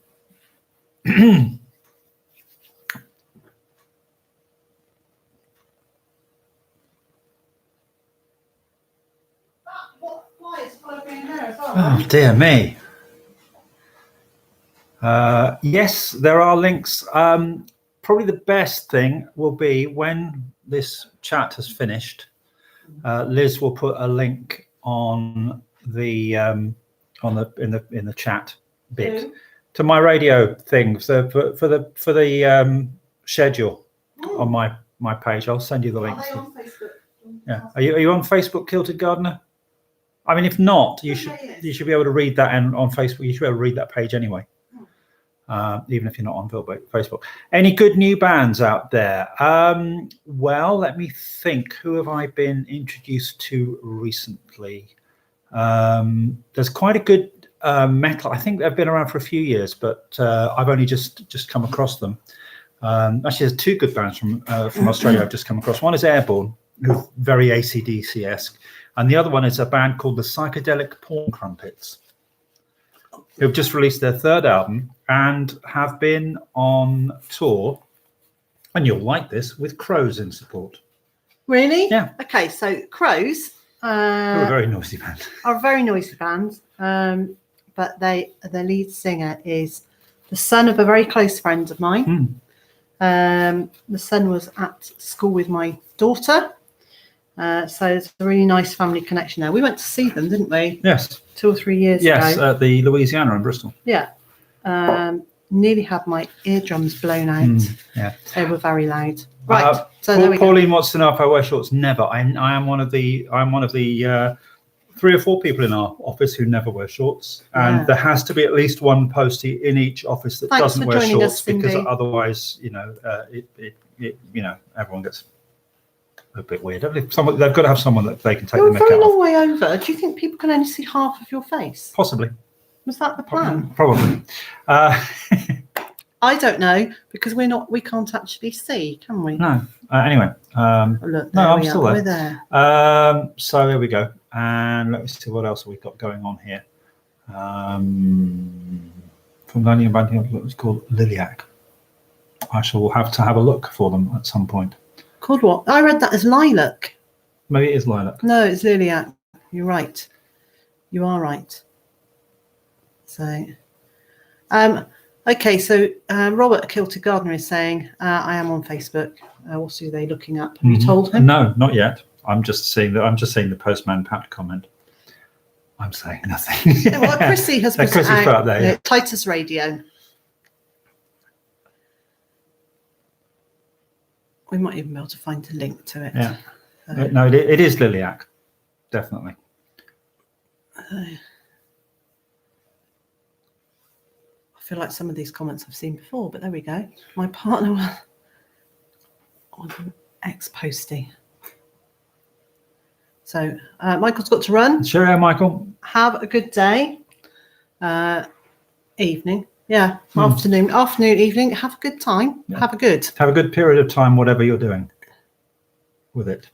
S1: Why is following your
S2: Oh dear me. Yes, there are links. Probably the best thing will be when this chat has finished. Liz will put a link in the chat bit to my radio thing. So for the schedule on my page, I'll send you the link.
S1: On Facebook?
S2: Yeah, are you on Facebook, Kilted Gardener? I mean, if not, you should be able to read that, and on Facebook you should be able to read that page anyway. Even if you're not on Facebook. Any good new bands out there? Well, let me think. Who have I been introduced to recently? There's quite a good metal. I think they've been around for a few years, but I've only just come across them. Actually, there's two good bands from Australia I've just come across. One is Airborne, who's very AC/DC-esque, and the other one is a band called the Psychedelic Porn Crumpets, who've just released their third album and have been on tour, and you'll like this, with Crows in support.
S1: Really?
S2: Yeah.
S1: Okay, so Crows
S2: They're a very noisy band.
S1: are a very noisy band, but the lead singer is the son of a very close friend of mine. The son was at school with my daughter, so it's a really nice family connection there. We went to see them, didn't we?
S2: Yes.
S1: 2 or 3 years
S2: Yes,
S1: ago.
S2: at the Louisiana in Bristol.
S1: Yeah. Nearly had my eardrums blown out.
S2: Yeah.
S1: They were very loud. Right. So
S2: Paul,
S1: there we go.
S2: Pauline wants to know if I wear shorts. Never. I am one of the 3 or 4 people in our office who never wear shorts, and there has to be at least one postie in each office that
S1: Thanks
S2: doesn't
S1: for
S2: wear
S1: joining
S2: shorts,
S1: us, Cindy.
S2: because otherwise, everyone gets a bit weird. They've got to have someone that they can take
S1: You're
S2: the
S1: a
S2: mick
S1: very
S2: out
S1: long
S2: of.
S1: way over. Do you think people can only see half of your face?
S2: Possibly.
S1: Was that the plan?
S2: Probably.
S1: I don't know, because we can't actually see, can we?
S2: No. Anyway.
S1: Oh, look,
S2: No,
S1: there
S2: I'm
S1: we
S2: still
S1: are.
S2: there.
S1: We're there.
S2: So there we go. And let me see what else we've got going on here. From Danny and Banty, it's called Liliac. I shall have to have a look for them at some point.
S1: Called what? I read that as lilac.
S2: Maybe it is lilac.
S1: No, it's lilac. You're right. You are right. So, okay. So Robert Kilted Gardener is saying, I am on Facebook. What are they looking up? Have you told him?
S2: No, not yet. I'm just seeing the Postman Pat comment. I'm saying nothing.
S1: Yeah, well, Chrissy has put
S2: out there. Yeah.
S1: Titus Radio. We might even be able to find a link to it.
S2: Yeah. No, it is Liliac, definitely.
S1: I feel like some of these comments I've seen before, but there we go. My partner was an ex-postie. So Michael's got to run.
S2: Sure, Michael.
S1: Have a good day. Evening. Yeah. Afternoon, evening. Have a good time. Yeah. Have a good period of time, whatever you're doing with it.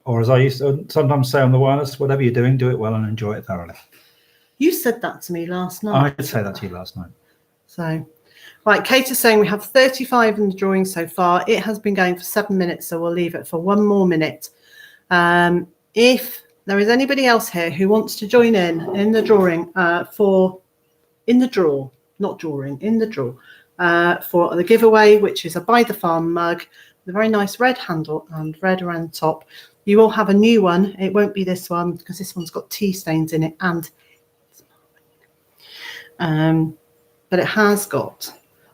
S1: Or as I used to sometimes say on the wireless, whatever you're doing, do it well and enjoy it thoroughly. You said that to me last night. I did say that to you last night. So, right, Kate is saying we have 35 in the drawing so far. It has been going for 7 minutes, so we'll leave it for 1 more minute. If there is anybody else here who wants to join in the drawing for the giveaway, which is a Byther Farm mug with a very nice red handle and red around the top. You will have a new one. It won't be this one because this one's got tea stains in it, and but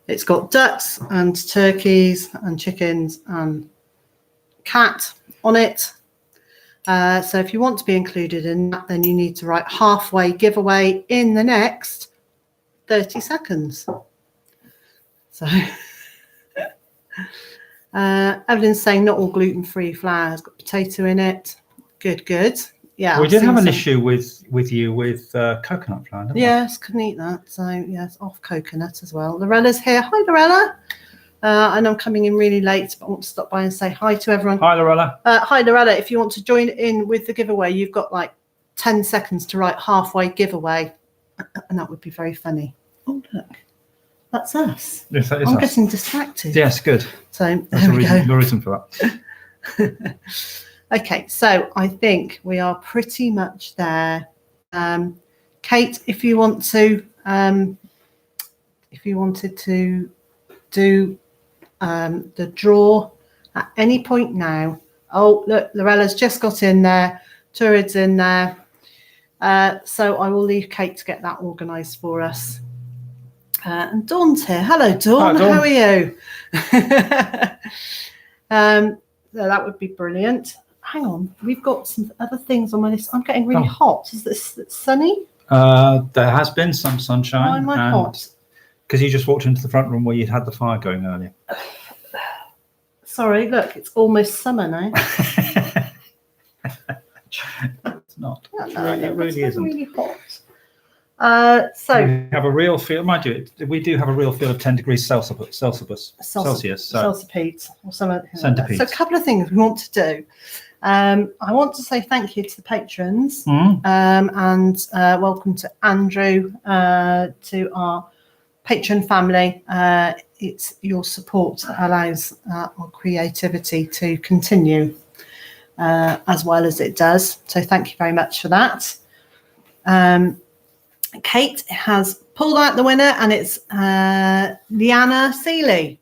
S1: it's got ducks and turkeys and chickens and cat on it. So if you want to be included in that, then you need to write halfway giveaway in the next 30 seconds. So Evelyn's saying not all gluten-free flour has got potato in it. Good. Yeah. We did have an issue with you with coconut flour, didn't we? Yes, couldn't eat that. So yes, off coconut as well. Lorella's here. Hi, Lorella. And I'm coming in really late, but I want to stop by and say hi to everyone. Hi, Lorella. Hi, Lorella. If you want to join in with the giveaway, you've got like 10 seconds to write halfway giveaway, and that would be very funny. Oh, look. That's us. Yes, that is I'm getting distracted. Yes, good. So that's the reason for that. Okay, so I think we are pretty much there. Kate, if you want to, if you wanted to do the draw at any point now. Oh, look, Lorella's just got in there. Turid's in there. So I will leave Kate to get that organised for us. And Dawn's here. Hello, Dawn.
S2: Hi, Dawn.
S1: How are you? So that would be brilliant. Hang on, we've got some other things on my list. I'm getting really hot. Is this sunny?
S2: There has been some sunshine.
S1: Why am I hot?
S2: Because you just walked into the front room where you'd had the fire going earlier.
S1: Sorry, look, it's almost summer now.
S2: It's not.
S1: No,
S2: It really isn't.
S1: Really hot. So
S2: we have a real feel, mind you, we do have a real feel of 10 degrees Celsius.
S1: Centipedes or something.
S2: Centipedes.
S1: So a couple of things we want to do. I want to say thank you to the patrons and welcome to Andrew, to our patron family. It's your support that allows our creativity to continue as well as it does. So thank you very much for that. Kate has pulled out the winner, and it's Leanna Seeley.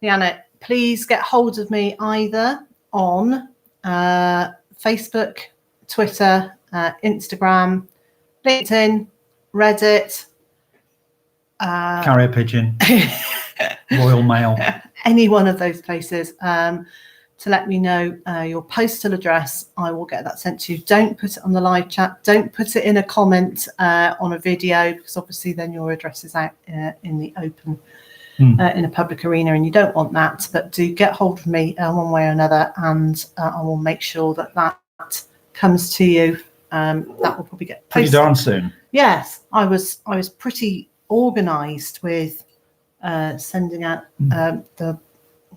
S1: Leanna, please get hold of me either on Facebook, Twitter, Instagram, LinkedIn, Reddit,
S2: Carrier pigeon, Royal Mail,
S1: any one of those places, to let me know your postal address. I will get that sent to you. Don't put it on the live chat. Don't put it in a comment on a video, because obviously then your address is out in the open, in a public arena, and you don't want that. But do get hold of me one way or another, and I will make sure that that comes to you. That will probably get posted
S2: pretty darn soon.
S1: Yes, I was pretty organised with sending out the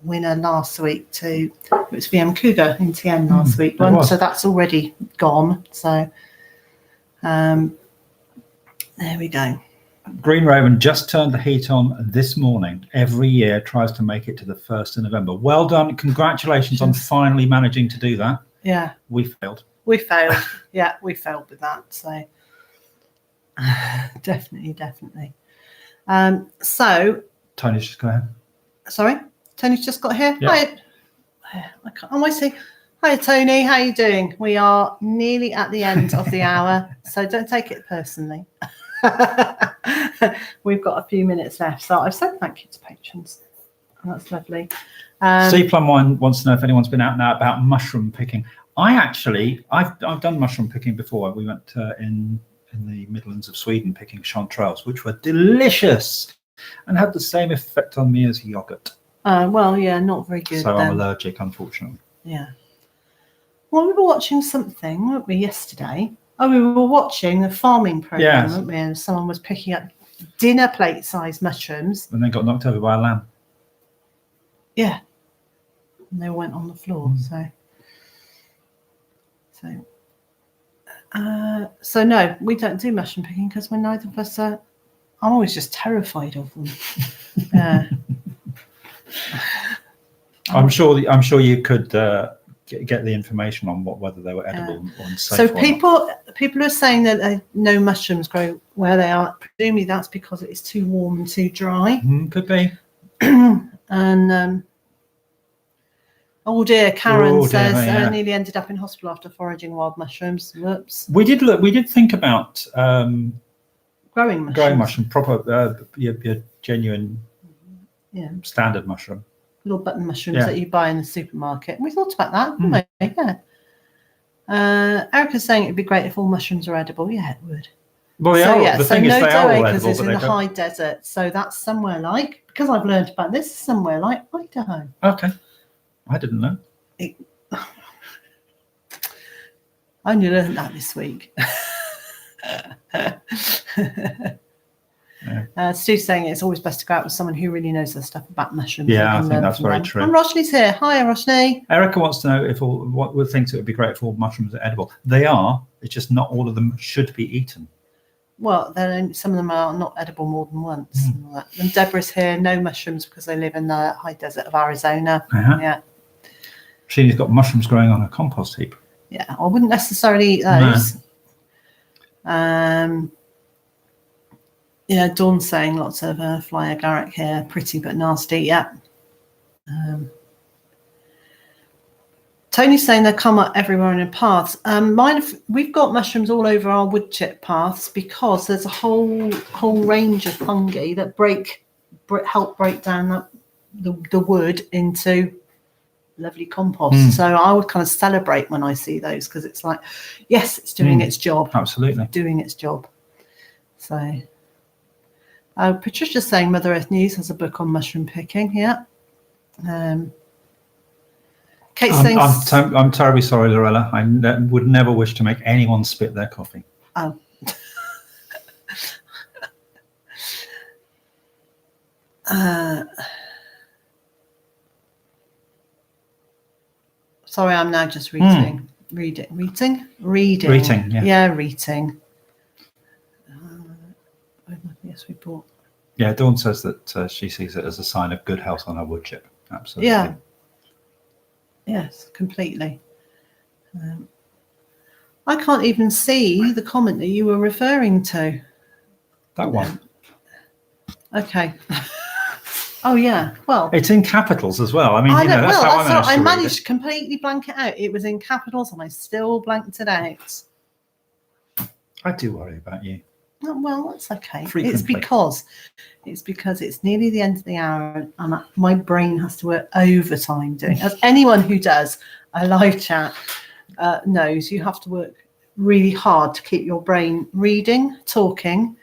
S1: winner last week to, it was VM Cougar in TN last week one, so that's already gone. So there we go.
S2: Green Raven just turned the heat on this morning. Every year tries to make it to the 1st of November. Well done. Congratulations on finally managing to do that.
S1: Yeah.
S2: We failed.
S1: Yeah, we failed with that. So definitely. So
S2: Tony's just go ahead.
S1: Sorry, Tony's just got here.
S2: Yeah.
S1: Hi. I always say, hi, Tony. How are you doing? We are nearly at the end of the hour, so don't take it personally. We've got a few minutes left, so I've said thank you to patrons. And that's lovely.
S2: Sea Plum Wine wants to know if anyone's been out now about mushroom picking. I've done mushroom picking before. We went in the Midlands of Sweden picking chanterelles, which were delicious and had the same effect on me as yogurt.
S1: Well, yeah, not very good.
S2: So I'm allergic, unfortunately.
S1: Yeah. Well, we were watching something, weren't we, yesterday? Oh, we were watching a farming program, weren't we? And someone was picking up dinner plate sized mushrooms.
S2: And then got knocked over by a lamb.
S1: Yeah. And they went on the floor. So no, we don't do mushroom picking because we're neither of us are. I'm always just terrified of them.
S2: I'm sure you could get the information on whether they were edible or safe.
S1: So people are saying that no mushrooms grow where they are. Presumably that's because it is too warm and too dry.
S2: Could be.
S1: And oh dear, Karen says nearly ended up in hospital after foraging wild mushrooms. Whoops.
S2: We did think about
S1: growing
S2: mushroom, proper your genuine standard mushroom.
S1: Little button mushrooms that you buy in the supermarket. And we thought about that, didn't we? Yeah. Erica's saying it'd be great if all mushrooms are edible. Yeah, it would.
S2: Well, the thing is, they are all edible,
S1: is in the high desert, so that's somewhere like, because I've learned about this, somewhere like Idaho.
S2: Okay. I didn't know.
S1: I only learned that this week. Stu's saying it's always best to go out with someone who really knows their stuff about mushrooms.
S2: Yeah, I think that's very true.
S1: And Roshni's here. Hi, Roshni.
S2: Erica wants to know what thinks it would be great if all mushrooms are edible. They are. It's just not all of them should be eaten.
S1: Well, then some of them are not edible more than once. And Deborah's here. No mushrooms because they live in the high desert of Arizona. Yeah.
S2: She's got mushrooms growing on a compost heap.
S1: Yeah, I wouldn't necessarily eat those. Dawn's saying lots of fly agaric here, pretty but nasty. Yeah. Tony's saying they come up everywhere in the paths. We've got mushrooms all over our wood chip paths because there's a whole range of fungi that help break down the wood into lovely compost. So I would kind of celebrate when I see those because it's like, yes, it's doing its job.
S2: Absolutely.
S1: Doing its job. So Patricia's saying Mother Earth News has a book on mushroom picking. Yeah. Kate's saying...
S2: I'm terribly sorry, Lorella. I would never wish to make anyone spit their coffee.
S1: Oh. Sorry, I'm now just reading. Reading.
S2: Yeah.
S1: Yeah, reading. Yes, we bought.
S2: Yeah, Dawn says that she sees it as a sign of good health on her wood chip. Absolutely.
S1: Yeah. Yes, completely. I can't even see the comment that you were referring to.
S2: That one.
S1: Okay. Oh yeah. Well,
S2: it's in capitals as well. I mean,
S1: that's
S2: how
S1: I managed to completely blank it out. It was in capitals, and I still blanked it out.
S2: I do worry about you.
S1: Oh, well, that's okay.
S2: Frequently.
S1: It's because it's nearly the end of the hour, and my brain has to work overtime doing. As anyone who does a live chat knows, you have to work really hard to keep your brain reading, talking,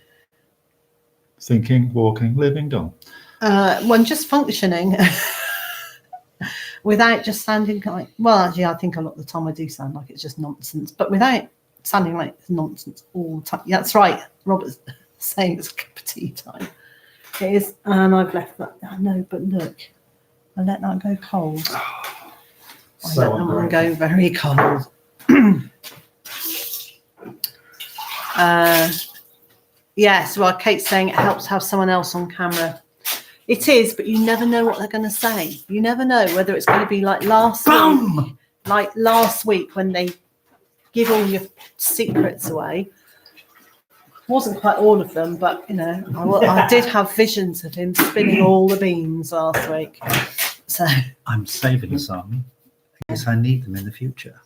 S2: thinking, walking, living, done.
S1: When just functioning without just sounding like, well, actually, I think a lot of the time I do sound like it's just nonsense, but without sounding like it's nonsense all the time. Yeah, that's right. Robert's saying it's a cup of tea time. It is, and I've left that. I know, but look, I let that go cold. I let that one go very cold. Yes, well, Kate's saying it helps have someone else on camera. It is, but you never know what they're going to say. You never know whether it's going to be like last week when they give all your secrets away. Wasn't quite all of them, but I did have visions of him spinning all the beans last week. So
S2: I'm saving some because I need them in the future.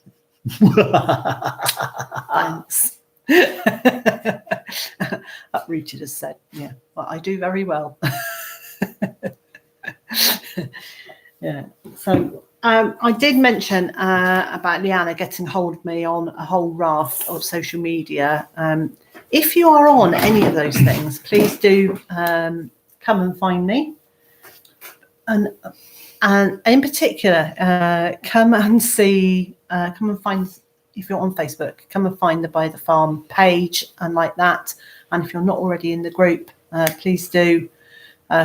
S1: Thanks. Richard has said, yeah, well, I do very well. Yeah. So I did mention about Leanna getting hold of me on a whole raft of social media. If you are on any of those things, please do come and find me. And in particular, come and find, if you're on Facebook, come and find the Byther Farm page and like that. And if you're not already in the group, please do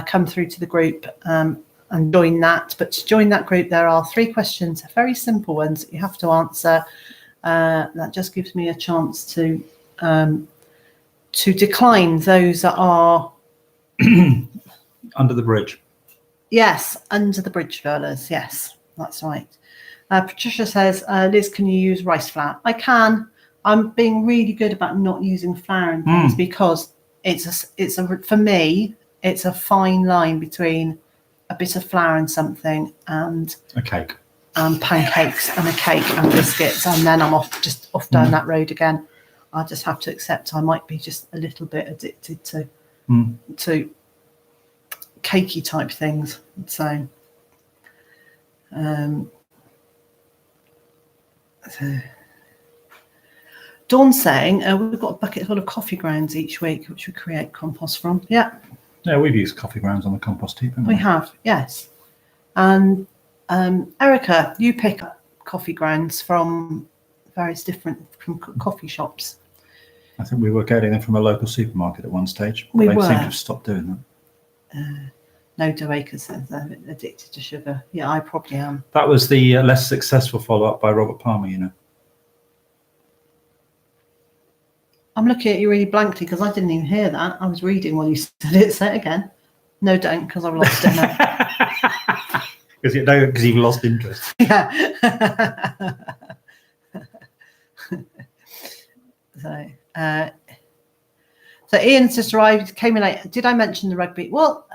S1: come through to the group and join that. But to join that group, there are 3 questions, very simple ones that you have to answer. That just gives me a chance to decline those that are
S2: under the bridge.
S1: Yes, under the bridge furlers. Yes, that's right. Patricia says, Liz, can you use rice flour? I can. I'm being really good about not using flour and things because for me, it's a fine line between a bit of flour and something and
S2: a cake,
S1: pancakes and a cake and biscuits, and then I'm off down that road again. I just have to accept I might be just a little bit addicted to cakey type things. So, Dawn's saying we've got a bucket full of coffee grounds each week, which we create compost from. Yeah.
S2: Yeah, we've used coffee grounds on the compost heap.
S1: We have, yes. And Erica, you pick up coffee grounds from various different coffee shops.
S2: I think we were getting them from a local supermarket at one stage.
S1: They
S2: seem to have stopped doing that.
S1: No, Doacre says they're addicted to sugar. Yeah, I probably am.
S2: That was the less successful follow-up by Robert Palmer,
S1: I'm looking at you really blankly because I didn't even hear that. I was reading while you said it. Say it again. No, don't, because I've lost it now.
S2: Because you've lost interest.
S1: Yeah. So So Ian's just arrived, came in late. Did I mention the rugby? Well,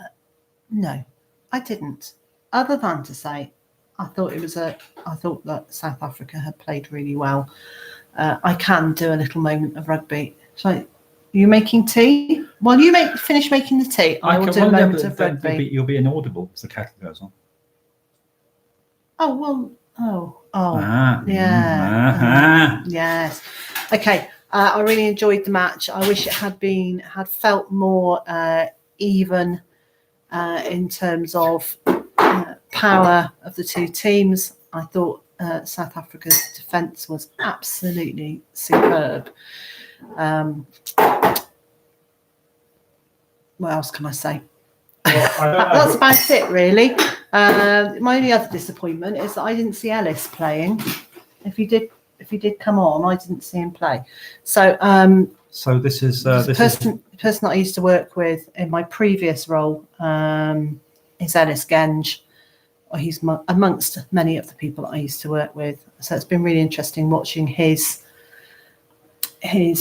S1: no, I didn't. Other than to say, I thought that South Africa had played really well. I can do a little moment of rugby. So, are you making tea? While you finish making the tea, I will do a moment of rugby.
S2: You'll be inaudible as the kettle goes on.
S1: Oh, well,
S2: Yeah.
S1: Yes. Okay. I really enjoyed the match. I wish it had felt more even in terms of power of the two teams. I thought South Africa's defence was absolutely superb. What else can I say?
S2: Well,
S1: That's about it, really. My only other disappointment is that I didn't see Ellis playing. If he did come on, I didn't see him play. So,
S2: so this is
S1: the person that I used to work with in my previous role is Ellis Genge. He's amongst many of the people that I used to work with. So it's been really interesting watching his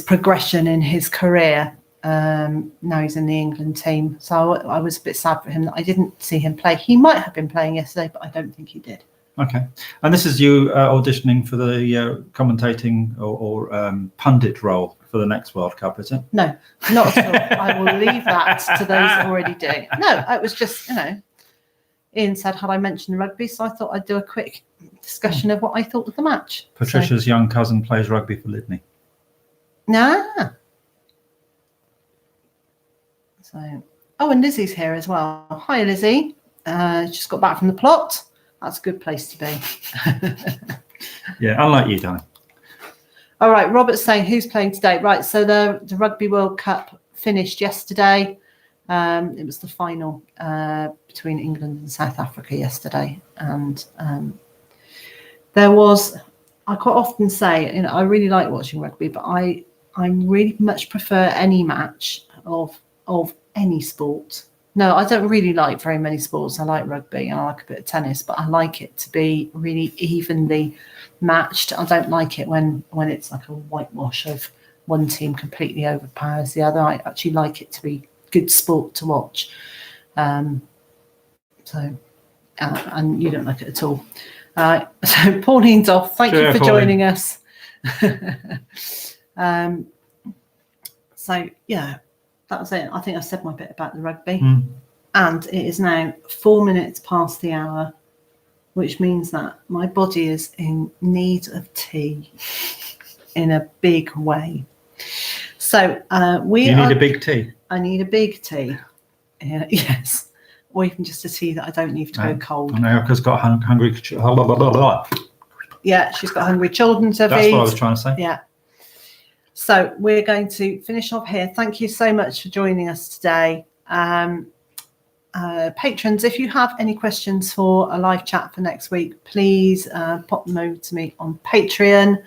S1: progression in his career. Now he's in the England team. So I was a bit sad for him that I didn't see him play. He might have been playing yesterday, but I don't think he did.
S2: Okay. And this is you auditioning for the commentating or pundit role for the next World Cup, is it?
S1: No, not at all. I will leave that to those that already do. No, it was just, Ian said, had I mentioned rugby? So I thought I'd do a quick discussion of what I thought of the match.
S2: Patricia's young cousin plays rugby for Lydney.
S1: Nah. So, and Lizzie's here as well. Hi, Lizzie. Just got back from the plot. That's a good place to be.
S2: Yeah, unlike you, darling.
S1: All right, Robert's saying who's playing today. Right, so the Rugby World Cup finished yesterday. It was the final between England and South Africa yesterday, and I quite often say, I really like watching rugby, but I really much prefer any match of any sport. No, I don't really like very many sports. I like rugby and I like a bit of tennis, but I like it to be really evenly matched. I don't like it when it's like a whitewash of one team completely overpowers the other. I actually like it to be good sport to watch. And you don't like it at all. So Pauline's off. Thank you for joining us. So yeah, that was it. I think I said my bit about the rugby. And it is now 4 minutes past the hour, which means that my body is in need of tea in a big way. So you need a big tea. I need a big tea. Yes. Or even just a tea that I don't need to go cold. I know, because got hungry. Yeah, she's got hungry children to feed. That's what I was trying to say. Yeah. So we're going to finish off here. Thank you so much for joining us today. Patrons, if you have any questions for a live chat for next week, please pop them over to me on Patreon,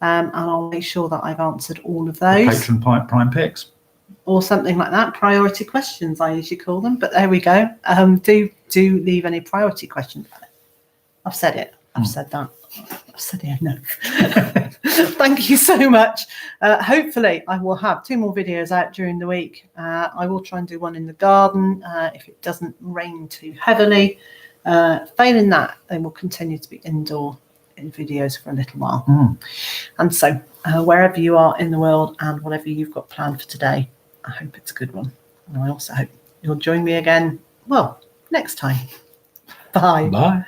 S1: and I'll make sure that I've answered all of those. Patron Prime Picks. Or something like that. Priority questions, I usually call them. But there we go. Do leave any priority questions. I've said it. I've said that. I've said it enough. Thank you so much. Hopefully, I will have 2 more videos out during the week. I will try and do one in the garden if it doesn't rain too heavily. Failing that, they will continue to be indoor in videos for a little while. And so, wherever you are in the world and whatever you've got planned for today, I hope it's a good one. And I also hope you'll join me again, next time. Bye. Bye.